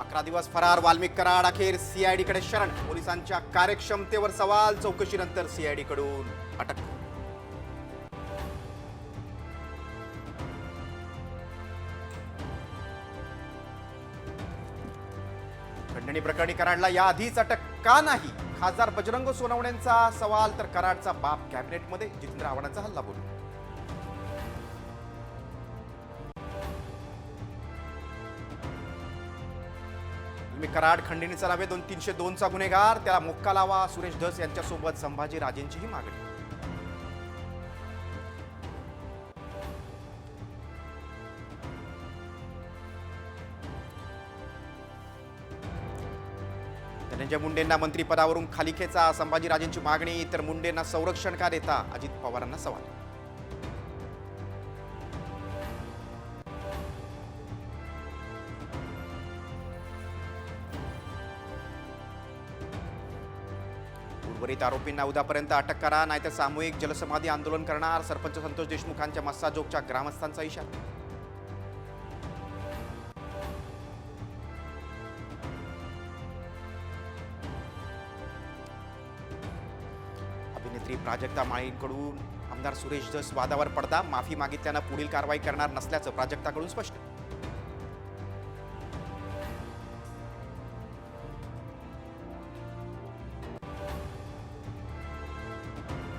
11 दिवस फरार वाल्मिक कराड अखेर सीआयडीकडे शरण. पोलिसांच्या कार्यक्षमतेवर सवाल. चौकशीनंतर सीआयडीकडून अटक. खंडणी प्रकरणी कराडला याआधीच अटक का नाही? खासदार बजरंग सोनवणेंचा सवाल. तर कराडचा बाप कॅबिनेटमध्ये. जितेंद्र आव्हाडांचा हल्ला बोलू. कराड खंडणीचा नव्हे 302चा गुन्हेगार, त्याला मोक्का लावा. सुरेश धस यांच्यासोबत संभाजी राजेंचीही मागणी. धनंजय मुंडेंना मंत्रिपदावरून खाली खेचा. संभाजी राजेंची मागणी. तर मुंडेंना संरक्षण का देता? अजित पवारांना सवाल. उर्वरित आरोपींना उद्यापर्यंत अटक करा, नाहीतर सामूहिक जलसमाधी आंदोलन करणार. सरपंच संतोष देशमुखांच्या मस्साजोगच्या ग्रामस्थांचा इशारा. अभिनेत्री प्राजक्ता माळींकडून आमदार सुरेश धस वादावर पडदा. माफी मागितल्यानं पुढील कारवाई करणार नसल्याचं प्राजक्ताकडून स्पष्ट.